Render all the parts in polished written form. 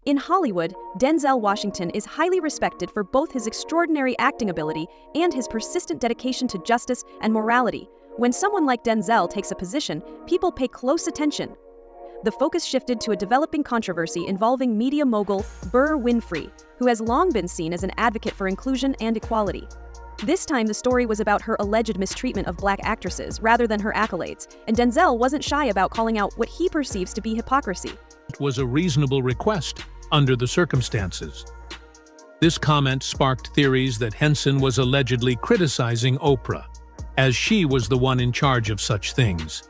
In Hollywood, Denzel Washington is highly respected for both his extraordinary acting ability and his persistent dedication to justice and morality. When someone like Denzel takes a position, people pay close attention. The focus shifted to a developing controversy involving media mogul Oprah Winfrey, who has long been seen as an advocate for inclusion and equality. This time, the story was about her alleged mistreatment of Black actresses rather than her accolades, and Denzel wasn't shy about calling out what he perceives to be hypocrisy. It was a reasonable request under the circumstances. This comment sparked theories that Henson was allegedly criticizing Oprah, as she was the one in charge of such things.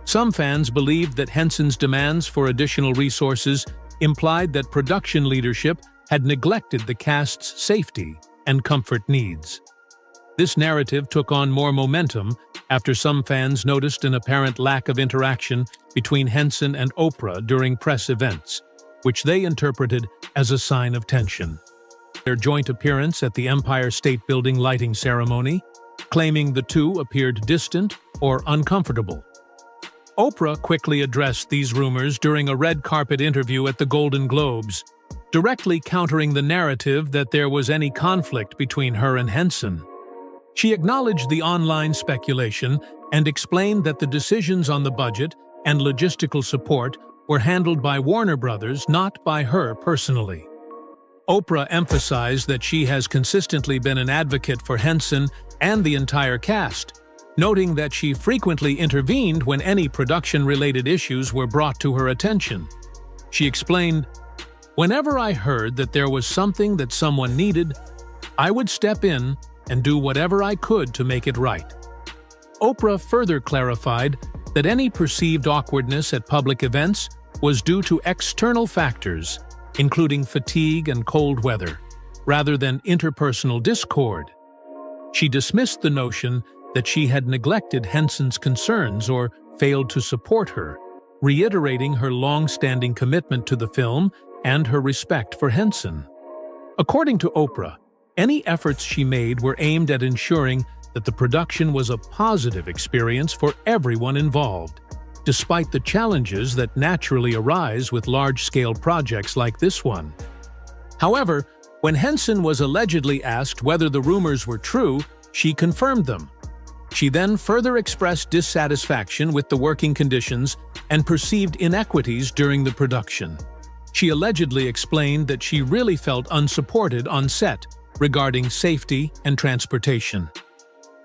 Some fans believed that Henson's demands for additional resources implied that production leadership had neglected the cast's safety and comfort needs. This narrative took on more momentum after some fans noticed an apparent lack of interaction between Henson and Oprah during press events, which they interpreted as a sign of tension. Their joint appearance at the Empire State Building lighting ceremony, claiming the two appeared distant or uncomfortable. Oprah quickly addressed these rumors during a red carpet interview at the Golden Globes, directly countering the narrative that there was any conflict between her and Henson. She acknowledged the online speculation and explained that the decisions on the budget and logistical support were handled by Warner Brothers, not by her personally. Oprah emphasized that she has consistently been an advocate for Henson and the entire cast, noting that she frequently intervened when any production-related issues were brought to her attention. She explained, "Whenever I heard that there was something that someone needed, I would step in and do whatever I could to make it right." Oprah further clarified that any perceived awkwardness at public events was due to external factors, including fatigue and cold weather, rather than interpersonal discord. She dismissed the notion that she had neglected Henson's concerns or failed to support her, reiterating her long-standing commitment to the film and her respect for Henson. According to Oprah, any efforts she made were aimed at ensuring that the production was a positive experience for everyone involved, despite the challenges that naturally arise with large-scale projects like this one. However, when Henson was allegedly asked whether the rumors were true, she confirmed them. She then further expressed dissatisfaction with the working conditions and perceived inequities during the production. She allegedly explained that she really felt unsupported on set regarding safety and transportation.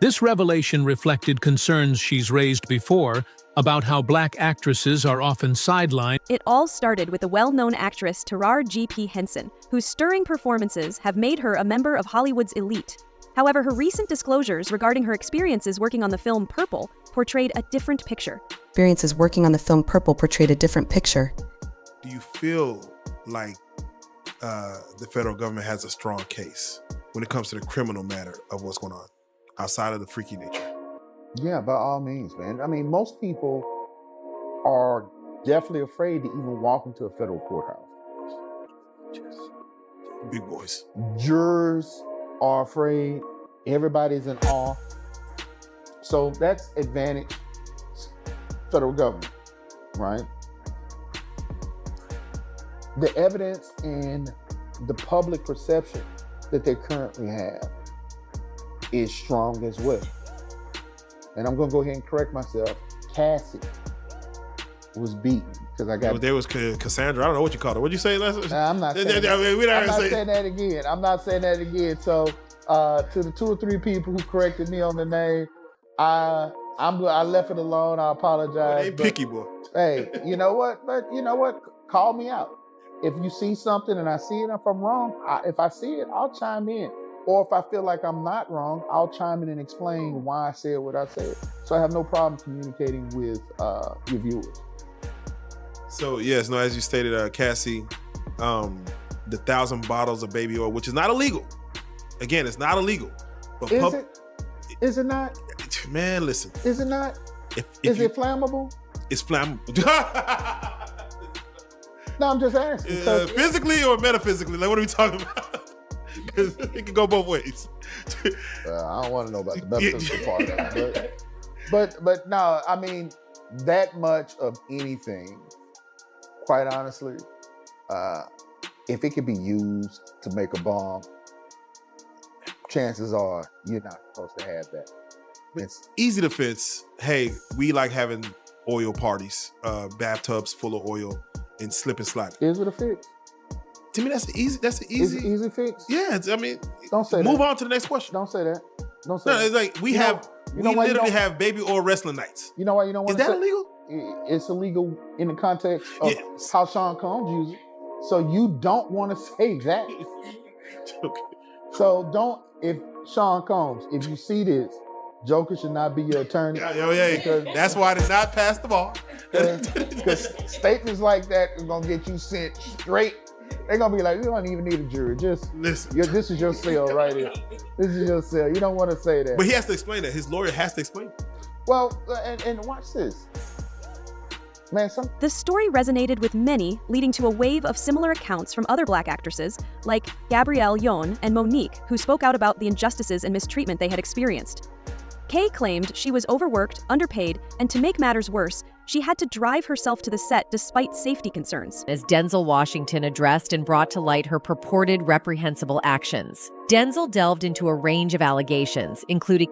This revelation reflected concerns she's raised before about how Black actresses are often sidelined. It all started with the well-known actress Taraji P. Henson, whose stirring performances have made her a member of Hollywood's elite. However, her recent disclosures regarding her experiences working on the film Purple portrayed a different picture. Experiences working on the film Purple portrayed a different picture. Do you feel like the federal government has a strong case when it comes to the criminal matter of what's going on outside of the freaky nature? Yeah, by all means, man. I mean, most people are definitely afraid to even walk into a federal courthouse. Big boys. Jurors are afraid. Everybody's in awe. So that's advantage federal government, right? The evidence and the public perception that they currently have is strong as well. And I'm gonna go ahead and correct myself. Cassie was beaten because I got. There was Cassandra. I don't know what you called her. What'd you say last? Nah, I'm not saying that. Saying that again. I'm not saying that again. So to the 2 or 3 people who corrected me on the name, I left it alone. I apologize. Hey, picky boy. Hey, you know what? But you know what? Call me out. If you see something and I see it, if I'm wrong, if I see it, I'll chime in. Or if I feel like I'm not wrong, I'll chime in and explain why I said what I said. So I have no problem communicating with your viewers. So yes, no, as you stated, Cassie, the 1,000 bottles of baby oil, which is not illegal. Again, it's not illegal. But is it? Is it not? Man, listen. Is it not? Is it flammable? It's flammable. No, I'm just asking. Physically or metaphysically? Like, what are we talking about? Because it can go both ways. I don't want to know about the metaphysical part of it. But no, I mean, that much of anything, quite honestly, if it could be used to make a bomb, chances are you're not supposed to have that. Easy defense. Hey, we like having oil parties, bathtubs full of oil, and slip and slide. Is it a fix? To me, that's an easy. Is it easy fix? Yeah, I mean, don't say move that. on to the next question. Don't say that. Don't say No, that. it's like we literally have baby oil wrestling nights. You know why you don't want to say? Is that illegal? It's illegal in the context of how Sean Combs uses it. So you don't want to say that. Okay. So don't, if Sean Combs, if you see this, Joker should not be your attorney. Yeah. That's why I did not pass the ball. Because statements like that are going to get you sent straight. They're going to be like, you don't even need a jury. Just listen. This is your cell right here. This is your cell. You don't want to say that. But he has to explain that. His lawyer has to explain it. Well, and watch this. Man, the story resonated with many, leading to a wave of similar accounts from other Black actresses, like Gabrielle Yon and Monique, who spoke out about the injustices and mistreatment they had experienced. Kay claimed she was overworked, underpaid, and to make matters worse, she had to drive herself to the set despite safety concerns. As Denzel Washington addressed and brought to light her purported reprehensible actions, Denzel delved into a range of allegations, including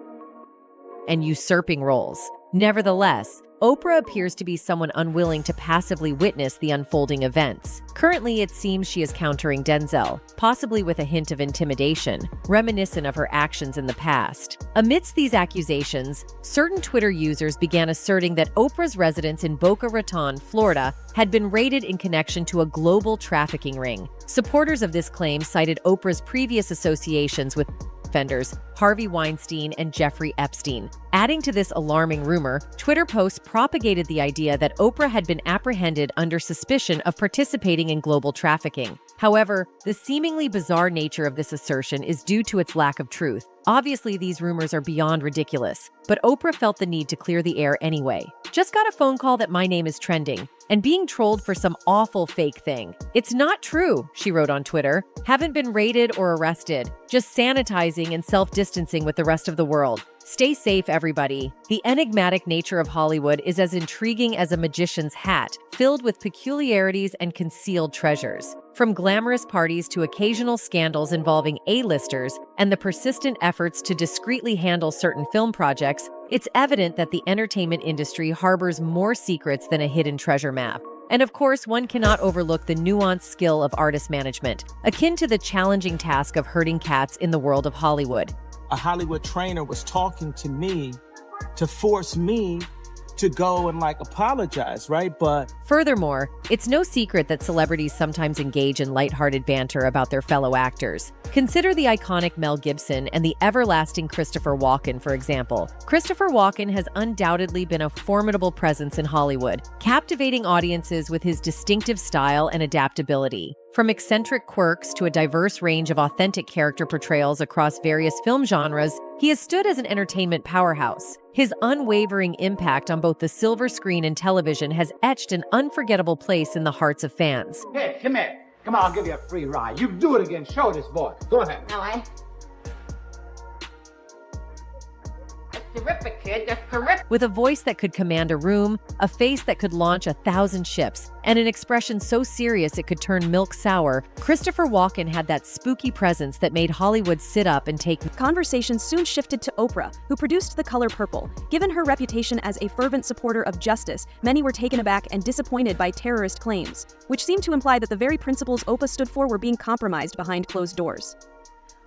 and usurping roles. Nevertheless, Oprah appears to be someone unwilling to passively witness the unfolding events. Currently, it seems she is countering Denzel, possibly with a hint of intimidation, reminiscent of her actions in the past. Amidst these accusations, certain Twitter users began asserting that Oprah's residence in Boca Raton, Florida, had been raided in connection to a global trafficking ring. Supporters of this claim cited Oprah's previous associations with offenders Harvey Weinstein and Jeffrey Epstein. Adding to this alarming rumor, Twitter posts propagated the idea that Oprah had been apprehended under suspicion of participating in global trafficking. However, the seemingly bizarre nature of this assertion is due to its lack of truth. Obviously, these rumors are beyond ridiculous, but Oprah felt the need to clear the air anyway. Just got a phone call that my name is trending and being trolled for some awful fake thing. It's not true, she wrote on Twitter. Haven't been raided or arrested, just sanitizing and self-distancing with the rest of the world. Stay safe, everybody. The enigmatic nature of Hollywood is as intriguing as a magician's hat, filled with peculiarities and concealed treasures. From glamorous parties to occasional scandals involving A-listers and the persistent efforts to discreetly handle certain film projects, it's evident that the entertainment industry harbors more secrets than a hidden treasure map. And of course, one cannot overlook the nuanced skill of artist management, akin to the challenging task of herding cats in the world of Hollywood. A Hollywood trainer was talking to me to force me to go and apologize, right? But furthermore, it's no secret that celebrities sometimes engage in lighthearted banter about their fellow actors. Consider the iconic Mel Gibson and the everlasting Christopher Walken, for example. Christopher Walken has undoubtedly been a formidable presence in Hollywood, captivating audiences with his distinctive style and adaptability. From eccentric quirks to a diverse range of authentic character portrayals across various film genres, he has stood as an entertainment powerhouse. His unwavering impact on both the silver screen and television has etched an unforgettable place in the hearts of fans. Hey, come here. Come on, I'll give you a free ride. You do it again. Show this boy. Go ahead. No, terrific, kid. That's terrific. With a voice that could command a room, a face that could launch 1,000 ships, and an expression so serious it could turn milk sour, Christopher Walken had that spooky presence that made Hollywood sit up and take. Conversation soon shifted to Oprah, who produced The Color Purple. Given her reputation as a fervent supporter of justice, many were taken aback and disappointed by terrorist claims, which seemed to imply that the very principles Oprah stood for were being compromised behind closed doors.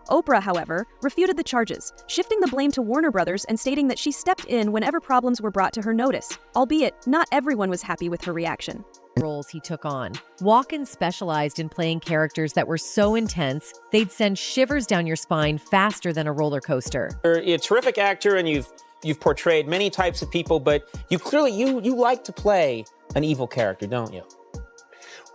Oprah, however, refuted the charges, shifting the blame to Warner Brothers and stating that she stepped in whenever problems were brought to her notice, albeit not everyone was happy with her reaction. Roles he took on. Walken specialized in playing characters that were so intense, they'd send shivers down your spine faster than a roller coaster. You're a terrific actor and you've portrayed many types of people, but you clearly you like to play an evil character, don't you?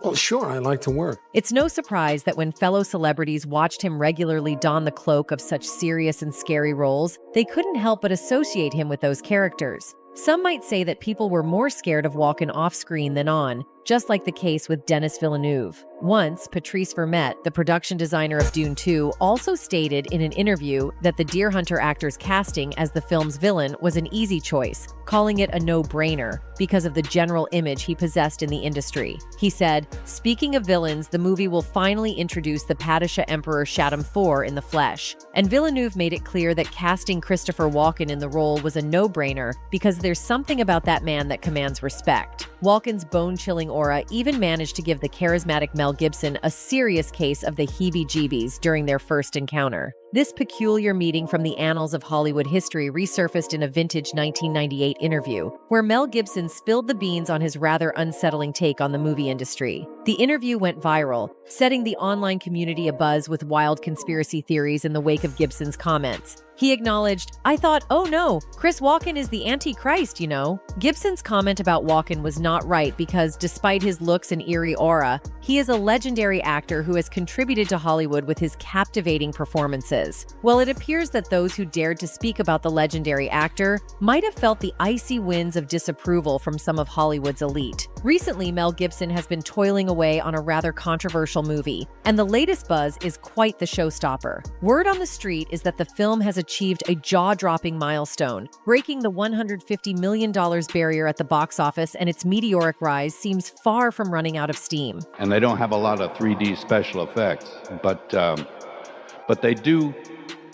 Well, sure, I like to work. It's no surprise that when fellow celebrities watched him regularly don the cloak of such serious and scary roles, they couldn't help but associate him with those characters. Some might say that people were more scared of Walken off-screen than on, just like the case with Denis Villeneuve. Once, Patrice Vermette, the production designer of Dune 2, also stated in an interview that the Deer Hunter actor's casting as the film's villain was an easy choice, calling it a no-brainer because of the general image he possessed in the industry. He said, "Speaking of villains, the movie will finally introduce the Padishah Emperor Shaddam IV in the flesh." And Villeneuve made it clear that casting Christopher Walken in the role was a no-brainer because there's something about that man that commands respect. Walken's bone-chilling aura even managed to give the charismatic Mel Gibson a serious case of the heebie-jeebies during their first encounter. This peculiar meeting from the annals of Hollywood history resurfaced in a vintage 1998 interview, where Mel Gibson spilled the beans on his rather unsettling take on the movie industry. The interview went viral, setting the online community abuzz with wild conspiracy theories in the wake of Gibson's comments. He acknowledged, "I thought, oh no, Chris Walken is the Antichrist, you know." Gibson's comment about Walken was not right because despite his looks and eerie aura, he is a legendary actor who has contributed to Hollywood with his captivating performances. Well, it appears that those who dared to speak about the legendary actor might have felt the icy winds of disapproval from some of Hollywood's elite. Recently, Mel Gibson has been toiling away on a rather controversial movie, and the latest buzz is quite the showstopper. Word on the street is that the film has achieved a jaw-dropping milestone, breaking the $150 million barrier at the box office, and its meteoric rise seems far from running out of steam. And they don't have a lot of 3D special effects, but they do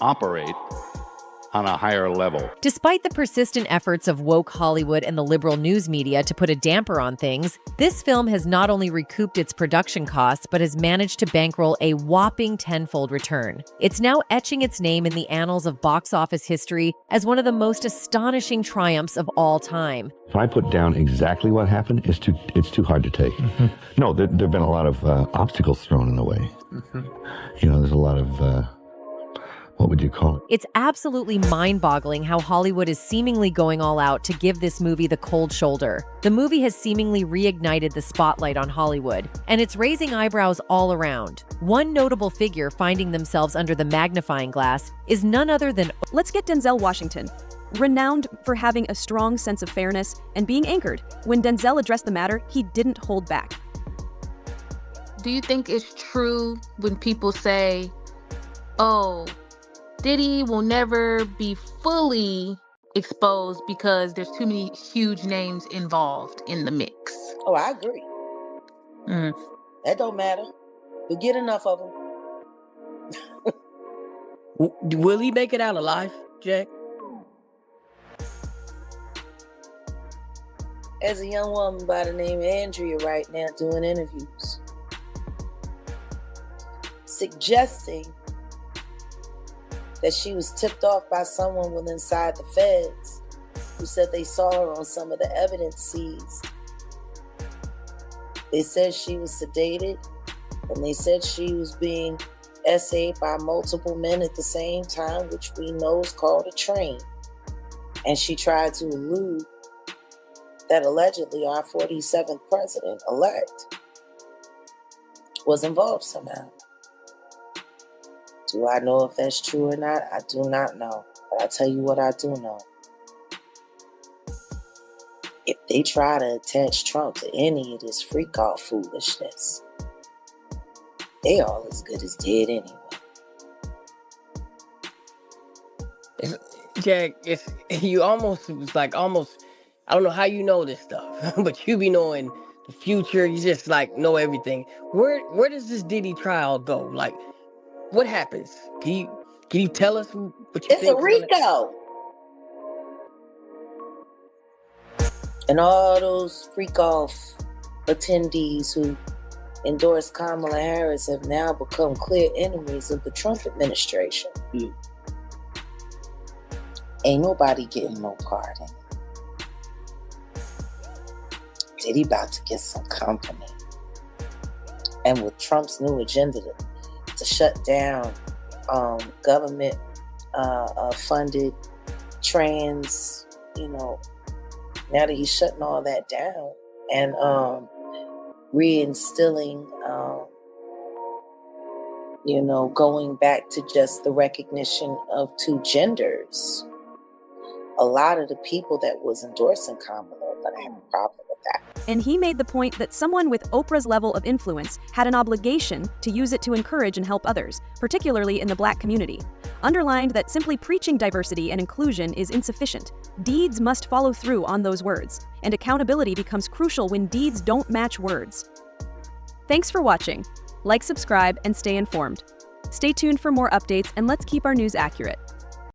operate on a higher level. Despite the persistent efforts of woke Hollywood and the liberal news media to put a damper on things, this film has not only recouped its production costs, but has managed to bankroll a whopping tenfold return. It's now etching its name in the annals of box office history as one of the most astonishing triumphs of all time. If I put down exactly what happened, it's too hard to take. No, there have been a lot of obstacles thrown in the way. You know, there's a lot of... what would you call it? It's absolutely mind-boggling how Hollywood is seemingly going all out to give this movie the cold shoulder. The movie has seemingly reignited the spotlight on Hollywood, and it's raising eyebrows all around. One notable figure finding themselves under the magnifying glass is none other than... Let's get Denzel Washington. Renowned for having a strong sense of fairness and being anchored, when Denzel addressed the matter, he didn't hold back. Do you think it's true when people say, oh, Diddy will never be fully exposed because there's too many huge names involved in the mix? Oh, I agree. That don't matter. We get enough of them. Will he make it out alive, Jack? There's a young woman by the name of Andrea right now doing interviews, suggesting that she was tipped off by someone with inside the feds who said they saw her on some of the evidence seized. They said she was sedated, and they said she was being essayed by multiple men at the same time, which we know is called a train. And she tried to allude that allegedly our 47th president-elect was involved somehow. Do I know if that's true or not? I do not know. But I'll tell you what I do know. If they try to attach Trump to any of this freak-out foolishness, they all as good as dead anyway. Jack, you almost, I don't know how you know this stuff, but you be knowing the future. You just know everything. Where does this Diddy trial go? What happens? Can you tell us what you think? It's a RICO. And all those freak-off attendees who endorsed Kamala Harris have now become clear enemies of the Trump administration. Ain't nobody getting no pardon. Diddy about to get some company. And with Trump's new agenda to shut down government funded trans, now that he's shutting all that down and reinstilling, going back to just the recognition of two genders, a lot of the people that was endorsing Kamala are going to have a problem with that. And he made the point that someone with Oprah's level of influence had an obligation to use it to encourage and help others, particularly in the Black community. Underlined that simply preaching diversity and inclusion is insufficient. Deeds must follow through on those words, and accountability becomes crucial when deeds don't match words. Thanks for watching. Like, subscribe, and stay informed. Stay tuned for more updates, and let's keep our news accurate.